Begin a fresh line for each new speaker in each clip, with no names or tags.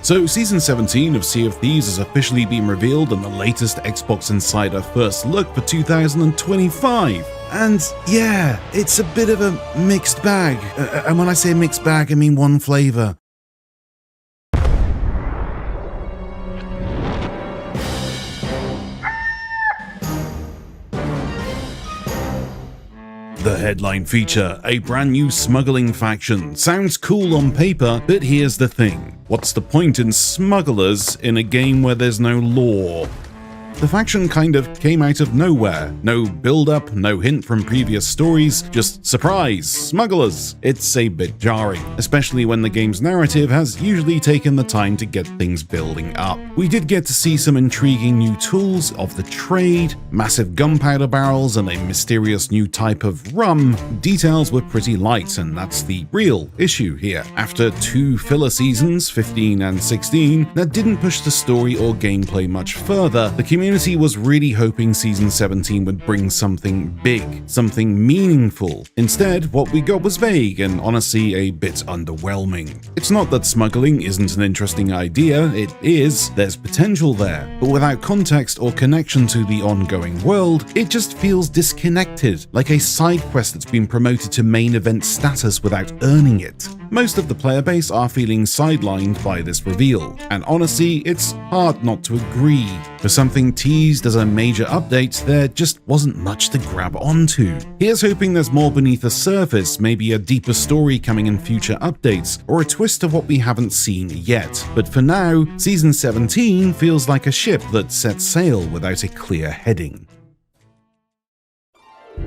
So Season 17 of Sea of Thieves has officially been revealed in the latest Xbox Insider First Look for 2025. And yeah, it's a bit of a mixed bag. And when I say mixed bag, I mean one flavor. The headline feature, a brand new smuggling faction. Sounds cool on paper, but here's the thing. What's the point in smugglers in a game where there's no lore? The faction kind of came out of nowhere. No build-up, no hint from previous stories, just surprise, smugglers. It's a bit jarring, especially when the game's narrative has usually taken the time to get things building up. We did get to see some intriguing new tools of the trade, massive gunpowder barrels, and a mysterious new type of rum. Details were pretty light, and that's the real issue here. After 2 filler seasons, 15 and 16, that didn't push the story or gameplay much further, the community was really hoping Season 17 would bring something big, something meaningful. Instead, what we got was vague and honestly a bit underwhelming. It's not that smuggling isn't an interesting idea, it is, there's potential there, but without context or connection to the ongoing world, it just feels disconnected, like a side quest that's been promoted to main event status without earning it. Most of the player base are feeling sidelined by this reveal, and honestly, it's hard not to agree. For something teased as a major update, there just wasn't much to grab onto. Here's hoping there's more beneath the surface, maybe a deeper story coming in future updates, or a twist of what we haven't seen yet. But for now, Season 17 feels like a ship that sets sail without a clear heading.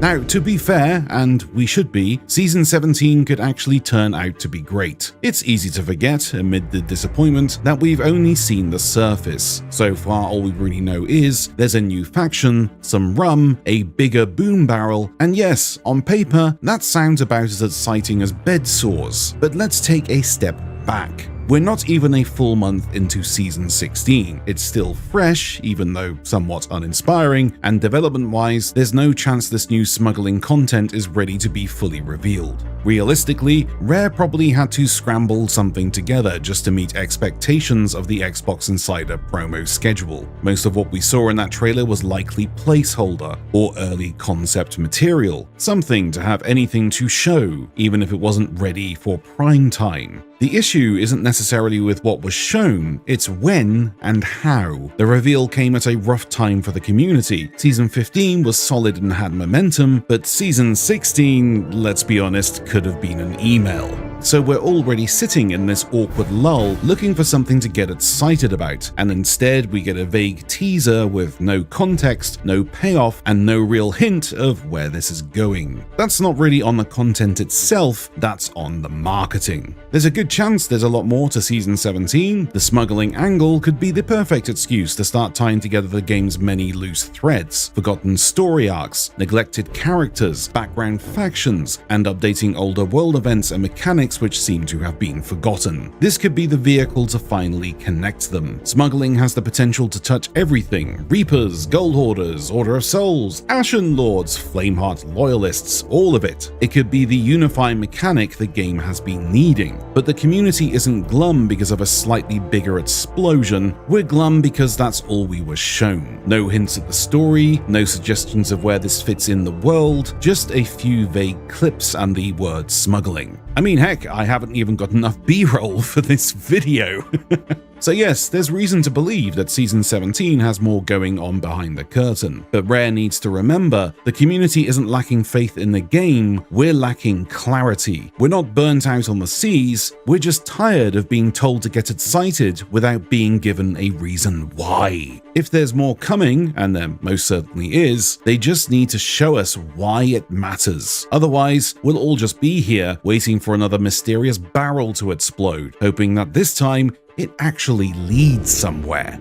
Now, to be fair, and we should be, Season 17 could actually turn out to be great. It's easy to forget, amid the disappointment, that we've only seen the surface. So far, all we really know is there's a new faction, some rum, a bigger boom barrel, and yes, on paper, that sounds about as exciting as bed sores. But let's take a step back. We're not even a full month into Season 16. It's still fresh, even though somewhat uninspiring, and development-wise, there's no chance this new smuggling content is ready to be fully revealed. Realistically, Rare probably had to scramble something together just to meet expectations of the Xbox Insider promo schedule. Most of what we saw in that trailer was likely placeholder or early concept material, something to have anything to show, even if it wasn't ready for prime time. The issue isn't necessarily with what was shown, it's when and how. The reveal came at a rough time for the community. Season 15 was solid and had momentum, but Season 16, let's be honest, could have been an email. So we're already sitting in this awkward lull, looking for something to get excited about, and instead we get a vague teaser with no context, no payoff, and no real hint of where this is going. That's not really on the content itself, that's on the marketing. There's a good chance there's a lot more to Season 17. The smuggling angle could be the perfect excuse to start tying together the game's many loose threads, forgotten story arcs, neglected characters, background factions, and updating older world events and mechanics which seem to have been forgotten. This could be the vehicle to finally connect them. Smuggling has the potential to touch everything: Reapers, Gold Hoarders, Order of Souls, Ashen Lords, Flameheart Loyalists, all of it. It could be the unifying mechanic the game has been needing. But the community isn't glum because of a slightly bigger explosion, we're glum because that's all we were shown. No hints at the story, no suggestions of where this fits in the world, just a few vague clips and the word smuggling. I mean, heck, I haven't even got enough B-roll for this video. So yes, there's reason to believe that Season 17 has more going on behind the curtain, but Rare needs to remember the community isn't lacking faith in the game, we're lacking clarity. We're not burnt out on the seas, we're just tired of being told to get excited without being given a reason why. If there's more coming, and there most certainly is, they just need to show us why it matters. Otherwise, we'll all just be here waiting for another mysterious barrel to explode, hoping that this time it actually leads somewhere.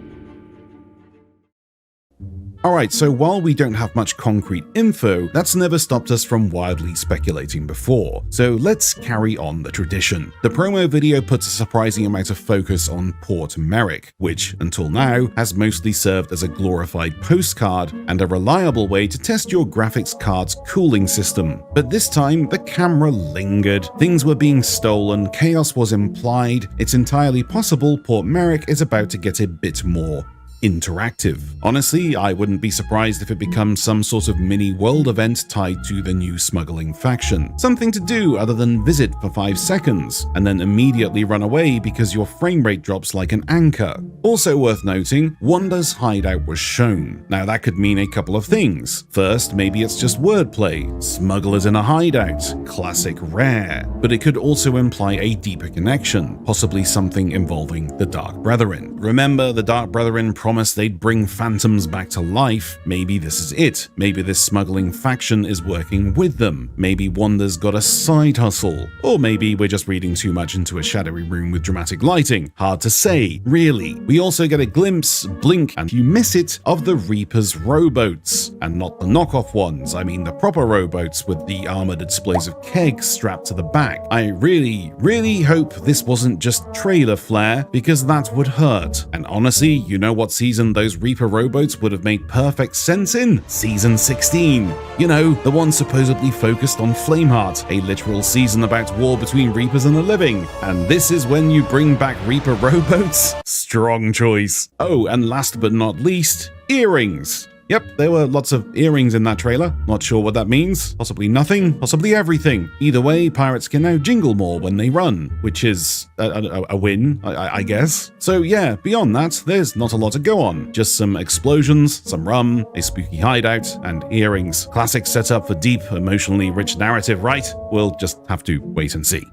Alright, so while we don't have much concrete info, that's never stopped us from wildly speculating before. So let's carry on the tradition. The promo video puts a surprising amount of focus on Port Merrick, which, until now, has mostly served as a glorified postcard and a reliable way to test your graphics card's cooling system. But this time, the camera lingered, things were being stolen, chaos was implied. It's entirely possible Port Merrick is about to get a bit more interactive. Honestly, I wouldn't be surprised if it becomes some sort of mini world event tied to the new smuggling faction. Something to do other than visit for 5 seconds, and then immediately run away because your frame rate drops like an anchor. Also worth noting, Wanda's hideout was shown. Now that could mean a couple of things. First, maybe it's just wordplay. Smugglers in a hideout. Classic Rare. But it could also imply a deeper connection, possibly something involving the Dark Brethren. Remember, the Dark Brethren promised they'd bring phantoms back to life. Maybe this is it. Maybe this smuggling faction is working with them. Maybe Wanda's got a side hustle. Or maybe we're just reading too much into a shadowy room with dramatic lighting. Hard to say, really. We also get a glimpse, blink, and you miss it, of the Reaper's rowboats. And not the knockoff ones, I mean the proper rowboats with the armored displays of kegs strapped to the back. I really hope this wasn't just trailer flair, because that would hurt. And honestly, you know what season those Reaper rowboats would have made perfect sense in? Season 16. You know, the one supposedly focused on Flameheart, a literal season about war between Reapers and the living. And this is when you bring back Reaper rowboats? Strong choice. Oh, and last but not least, earrings. Yep, there were lots of earrings in that trailer. Not sure what that means. Possibly nothing, possibly everything. Either way, pirates can now jingle more when they run, which is a win, I guess. So yeah, beyond that, there's not a lot to go on. Just some explosions, some rum, a spooky hideout, and earrings. Classic setup for deep, emotionally rich narrative, right? We'll just have to wait and see.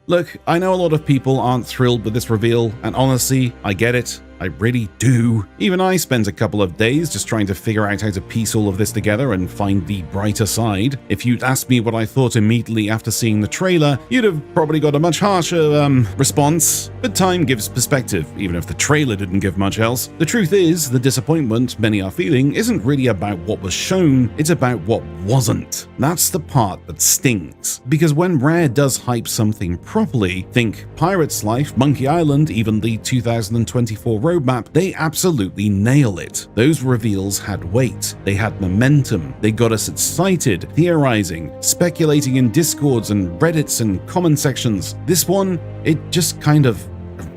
Look, I know a lot of people aren't thrilled with this reveal, and honestly, I get it. I really do. Even I spent a couple of days just trying to figure out how to piece all of this together and find the brighter side. If you'd asked me what I thought immediately after seeing the trailer, you'd have probably got a much harsher, response. But time gives perspective, even if the trailer didn't give much else. The truth is, the disappointment many are feeling isn't really about what was shown, it's about what wasn't. That's the part that stings. Because when Rare does hype something properly, think Pirate's Life, Monkey Island, even the 2024 roadmap, they absolutely nail it. Those reveals had weight, they had momentum, they got us excited, theorizing, speculating in discords and reddits and comment sections. This one, it just kind of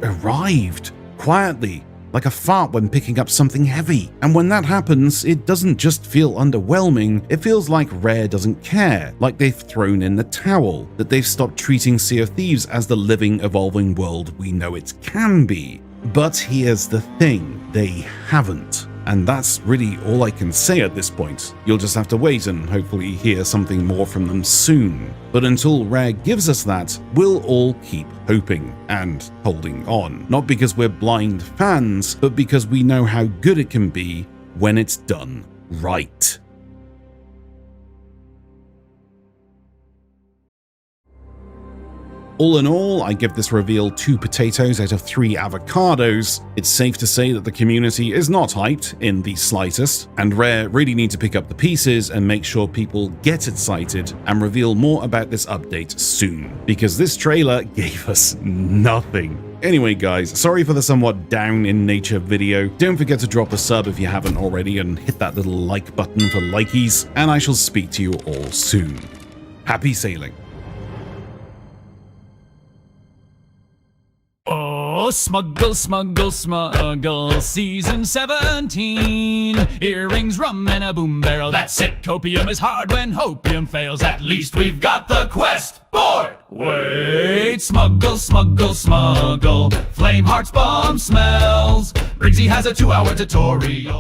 arrived, quietly, like a fart when picking up something heavy. And when that happens, it doesn't just feel underwhelming, it feels like Rare doesn't care, like they've thrown in the towel, that they've stopped treating Sea of Thieves as the living, evolving world we know it can be. But here's the thing, they haven't. And that's really all I can say at this point. You'll just have to wait and hopefully hear something more from them soon. But until Rare gives us that, we'll all keep hoping and holding on. Not because we're blind fans, but because we know how good it can be when it's done right. All in all, I give this reveal 2 potatoes out of 3 avocados. It's safe to say that the community is not hyped in the slightest, and Rare really need to pick up the pieces and make sure people get excited and reveal more about this update soon, because this trailer gave us nothing. Anyway guys, sorry for the somewhat down in nature video. Don't forget to drop a sub if you haven't already and hit that little like button for likies, and I shall speak to you all soon. Happy sailing.
Oh, smuggle, smuggle, smuggle, season 17. Earrings, rum, and a boom barrel. That's it, copium is hard when hopium fails. At least we've got the quest board. Wait, smuggle, smuggle, smuggle. Flameheart's bomb smells. Briggsy has a 2-hour tutorial.